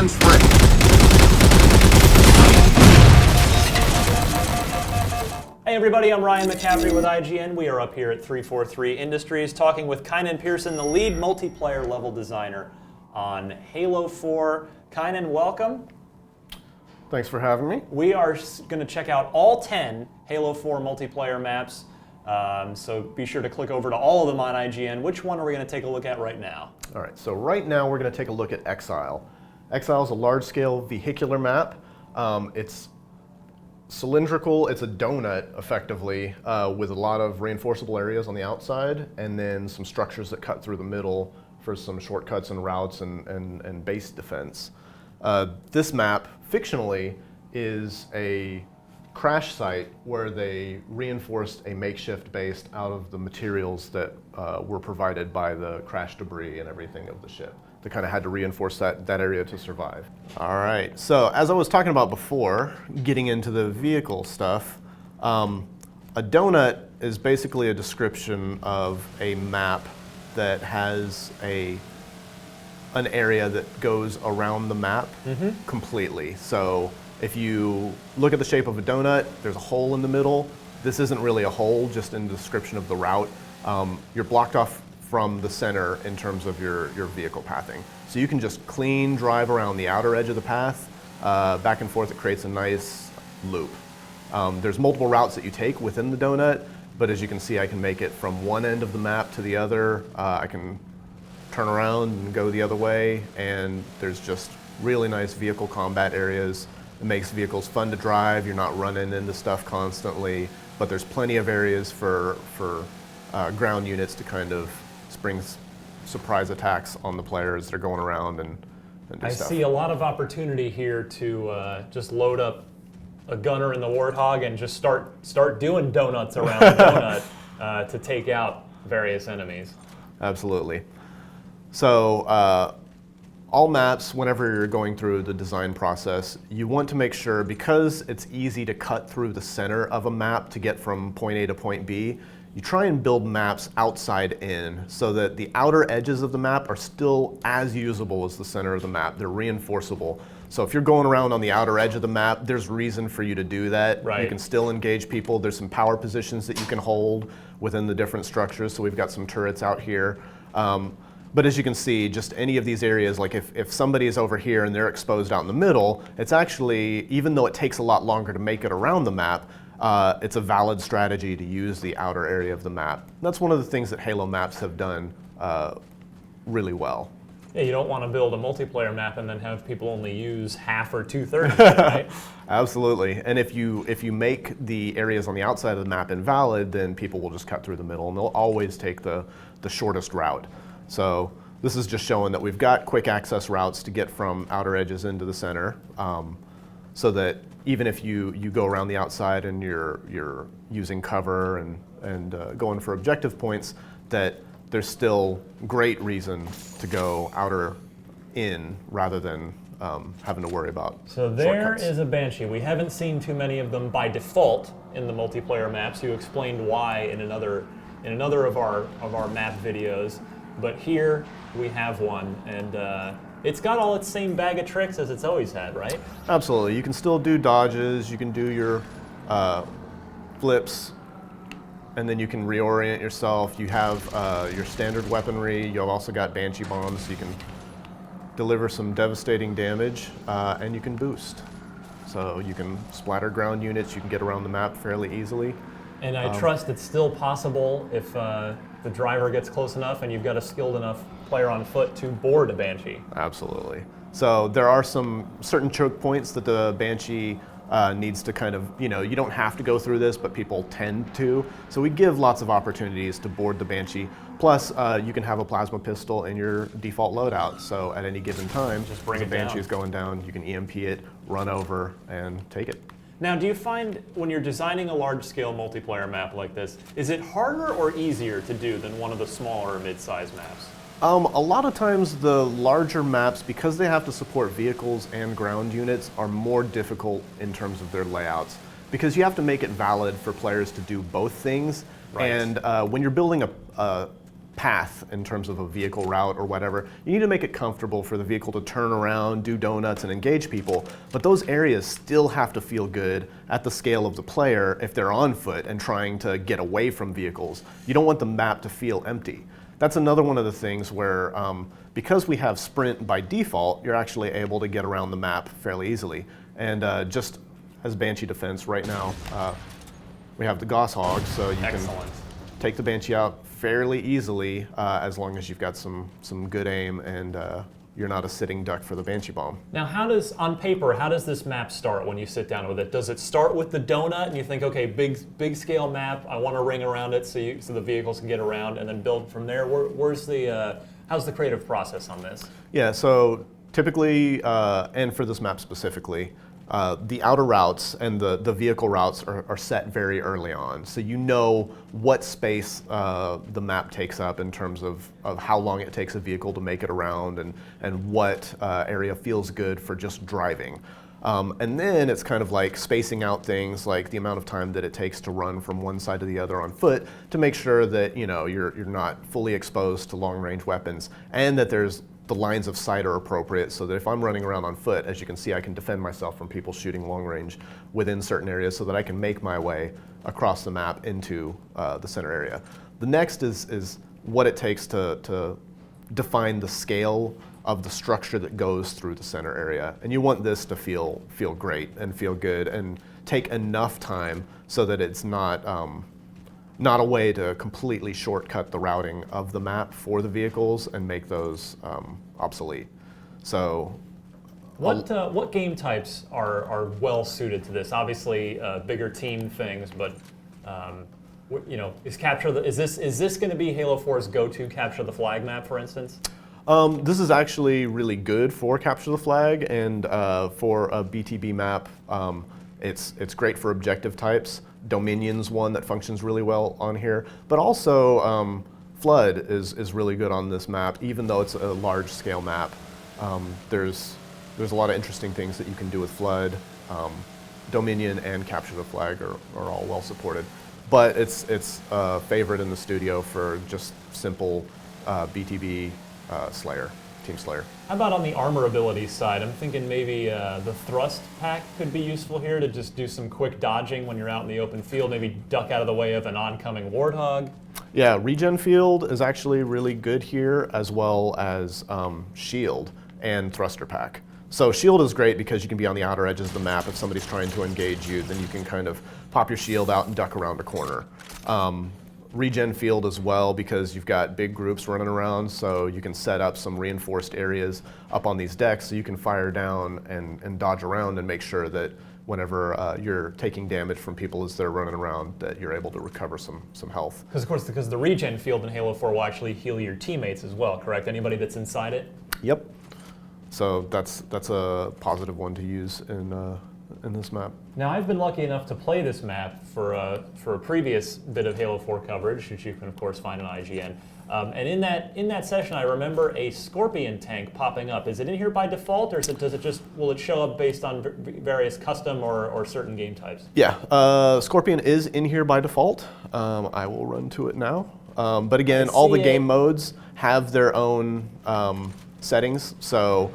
Defense ready. Hey everybody, I'm Ryan McCaffrey with IGN. We are up here at 343 Industries talking with Kynan Pearson, the lead multiplayer level designer on Halo 4. Kynan, welcome. Thanks for having me. We are going to check out all 10 Halo 4 multiplayer maps, so be sure to click over to all of them on IGN. Which one are we going to take a look at right now? All right, so right now we're going to take a look at Exile. Exile is a large-scale vehicular map. It's cylindrical, it's a donut, effectively, with a lot of reinforceable areas on the outside, and then some structures that cut through the middle for some shortcuts and routes and base defense. This map, fictionally, is a crash site where they reinforced a makeshift base out of the materials that were provided by the crash debris and everything of the ship. They kind of had to reinforce that area to survive. All right, so as I was talking about before, getting into the vehicle stuff, a donut is basically a description of a map that has an area that goes around the map completely. So if you look at the shape of a donut, there's a hole in the middle. This isn't really a hole, just in the description of the route. You're blocked off from the center in terms of your vehicle pathing. So you can just clean drive around the outer edge of the path, back and forth. It creates a nice loop. There's multiple routes that you take within the donut, but as you can see, I can make it from one end of the map to the other. I can turn around and go the other way, and there's just really nice vehicle combat areas. It makes vehicles fun to drive. You're not running into stuff constantly, but there's plenty of areas for ground units to kind of spring surprise attacks on the players that are going around and do stuff. I see a lot of opportunity here to just load up a gunner in the Warthog and just start doing donuts around the donut to take out various enemies. Absolutely. So all maps, whenever you're going through the design process, you want to make sure, because it's easy to cut through the center of a map to get from point A to point B, you try and build maps outside in so that the outer edges of the map are still as usable as the center of the map. They're reinforceable. So if you're going around on the outer edge of the map, there's reason for you to do that. Right. You can still engage people. There's some power positions that you can hold within the different structures. So we've got some turrets out here. But as you can see, just any of these areas, like if somebody is over here and they're exposed out in the middle, it's actually, even though it takes a lot longer to make it around the map, it's a valid strategy to use the outer area of the map. That's one of the things that Halo maps have done really well. Yeah, you don't want to build a multiplayer map and then have people only use half or 2/3 of it, right? Absolutely. And if you make the areas on the outside of the map invalid, then people will just cut through the middle, and they'll always take the shortest route. So this is just showing that we've got quick access routes to get from outer edges into the center, so that even if you go around the outside and you're using cover and going for objective points, that there's still great reason to go outer in rather than having to worry about So there shortcuts. is a Banshee. We haven't seen too many of them by default in the multiplayer maps. You explained why in another of our map videos. But here we have one, and it's got all its same bag of tricks as it's always had, right? Absolutely. You can still do dodges, you can do your flips, and then you can reorient yourself. You have your standard weaponry. You've also got Banshee bombs, so you can deliver some devastating damage, and you can boost. So you can splatter ground units, you can get around the map fairly easily. And I trust it's still possible if the driver gets close enough and you've got a skilled enough player on foot to board a Banshee. Absolutely. So there are some certain choke points that the Banshee needs to kind of, you don't have to go through this, but people tend to. So we give lots of opportunities to board the Banshee. Plus, you can have a plasma pistol in your default loadout. So at any given time, just bring as it the Banshee down. is going down, you can EMP it, run over, and take it. Now, do you find when you're designing a large-scale multiplayer map like this, is it harder or easier to do than one of the smaller or mid-sized maps? A lot of times the larger maps, because they have to support vehicles and ground units, are more difficult in terms of their layouts, because you have to make it valid for players to do both things. Right. And when you're building a path in terms of a vehicle route or whatever. You need to make it comfortable for the vehicle to turn around, do donuts, and engage people. But those areas still have to feel good at the scale of the player if they're on foot and trying to get away from vehicles. You don't want the map to feel empty. That's another one of the things where, because we have sprint by default, you're actually able to get around the map fairly easily. And just as Banshee defense right now, we have the Goshawk, so you can take the Banshee out fairly easily as long as you've got some good aim and you're not a sitting duck for the Banshee bomb. Now, on paper, how does this map start when you sit down with it? Does it start with the donut and you think, okay, big scale map, I want to ring around it so the vehicles can get around, and then build from there? How's the creative process on this? Yeah, so typically, and for this map specifically, the outer routes and the vehicle routes are set very early on. So you know what space the map takes up in terms of how long it takes a vehicle to make it around and what area feels good for just driving. And then it's kind of like spacing out things like the amount of time that it takes to run from one side to the other on foot to make sure that you're not fully exposed to long-range weapons and that the lines of sight are appropriate so that if I'm running around on foot, as you can see, I can defend myself from people shooting long range within certain areas so that I can make my way across the map into the center area. The next is what it takes to define the scale of the structure that goes through the center area. And you want this to feel great and feel good and take enough time so that it's not a way to completely shortcut the routing of the map for the vehicles and make those obsolete. So, what game types are well suited to this? Obviously, bigger team things, but is this going to be Halo 4's go-to capture the flag map, for instance? This is actually really good for capture the flag, and for a BTB map, it's great for objective types. Dominion's one that functions really well on here, but also Flood is really good on this map, even though it's a large scale map. There's a lot of interesting things that you can do with Flood. Dominion and Capture the Flag are all well supported, but it's a favorite in the studio for just simple BTB Slayer, Team Slayer. How about on the armor abilities side? I'm thinking maybe the thrust pack could be useful here to just do some quick dodging when you're out in the open field, maybe duck out of the way of an oncoming warthog. Yeah, regen field is actually really good here, as well as shield and thruster pack. So shield is great because you can be on the outer edges of the map. If somebody's trying to engage you, then you can kind of pop your shield out and duck around a corner. Regen field as well, because you've got big groups running around, so you can set up some reinforced areas up on these decks so you can fire down and dodge around and make sure that whenever you're taking damage from people as they're running around, that you're able to recover some health. Because the regen field in Halo 4 will actually heal your teammates as well, correct? Anybody that's inside it? Yep. So that's a positive one to use in this map. Now, I've been lucky enough to play this map for a previous bit of Halo 4 coverage, which you can of course find on IGN. And in that session, I remember a Scorpion tank popping up. Is it in here by default, or will it show up based on various custom or certain game types? Yeah, Scorpion is in here by default. I will run to it now. But again, all the game modes have their own settings, so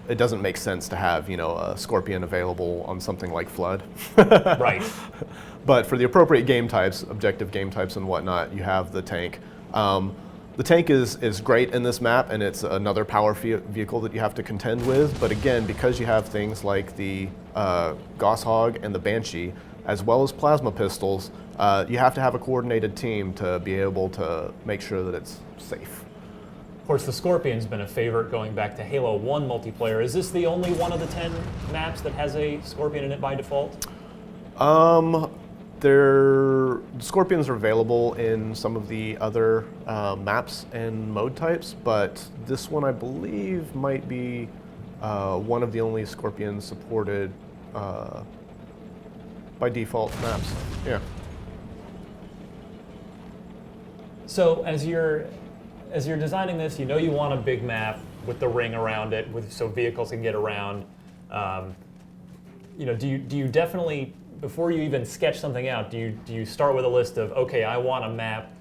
it doesn't make sense to have a Scorpion available on something like Flood. Right. But for the appropriate game types, objective game types and whatnot, you have the tank. The tank is great in this map, and it's another power vehicle that you have to contend with. But again, because you have things like the Goshawk and the Banshee, as well as plasma pistols, you have to have a coordinated team to be able to make sure that it's safe. Of course, the Scorpion's been a favorite going back to Halo 1 multiplayer. Is this the only one of the 10 maps that has a Scorpion in it by default? Scorpions are available in some of the other maps and mode types, but this one I believe might be one of the only Scorpions supported by default maps. Yeah. So as you're designing this, you want a big map with the ring around it, so vehicles can get around. Do you definitely, before you even sketch something out, do you start with a list of, okay, I want a map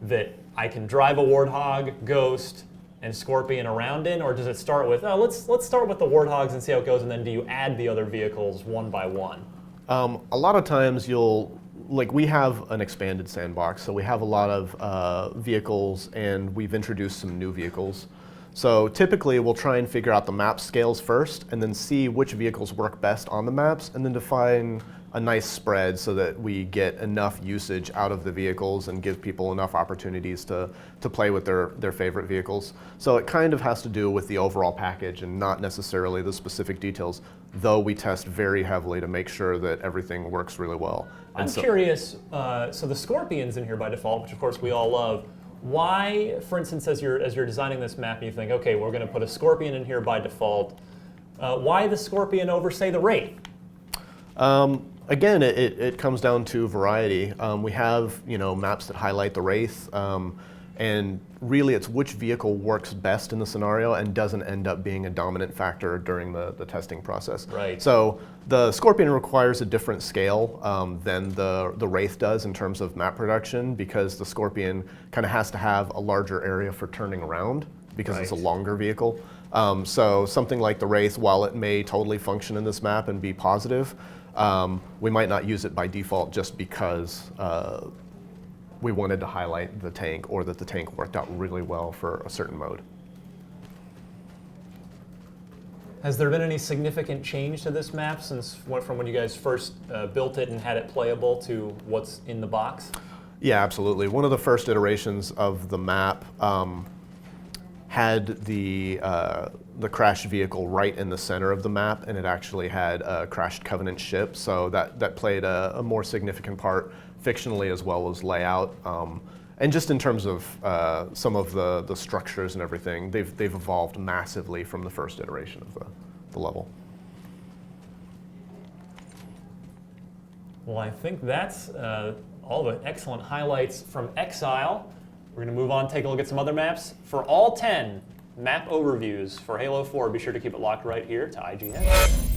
that I can drive a Warthog, Ghost, and Scorpion around in, or does it start with, oh, let's start with the Warthogs and see how it goes, and then do you add the other vehicles one by one? A lot of times we have an expanded sandbox, so we have a lot of vehicles, and we've introduced some new vehicles. So typically we'll try and figure out the map scales first, and then see which vehicles work best on the maps, and then define a nice spread so that we get enough usage out of the vehicles and give people enough opportunities to play with their favorite vehicles. So it kind of has to do with the overall package and not necessarily the specific details, though we test very heavily to make sure that everything works really well. I'm curious, so the Scorpions in here by default, which of course we all love, why, for instance, as you're designing this map and you think, okay, we're going to put a Scorpion in here by default, why the Scorpion over, say, the Wraith? Again, it comes down to variety. We have maps that highlight the Wraith, and really it's which vehicle works best in the scenario and doesn't end up being a dominant factor during the testing process. Right. So the Scorpion requires a different scale than the Wraith does in terms of map production, because the Scorpion kind of has to have a larger area for turning around because it's a longer vehicle. So something like the Wraith, while it may totally function in this map and be positive, we might not use it by default just because we wanted to highlight the tank, or that the tank worked out really well for a certain mode. Has there been any significant change to this map from when you guys first built it and had it playable to what's in the box? Yeah, absolutely. One of the first iterations of the map had the crashed vehicle right in the center of the map, and it actually had a crashed Covenant ship, so that played a more significant part fictionally as well as layout. And just in terms of some of the structures and everything, they've evolved massively from the first iteration of the level. Well, I think that's all the excellent highlights from Exile. We're going to move on, take a look at some other maps. For all 10 map overviews for Halo 4, be sure to keep it locked right here to IGN.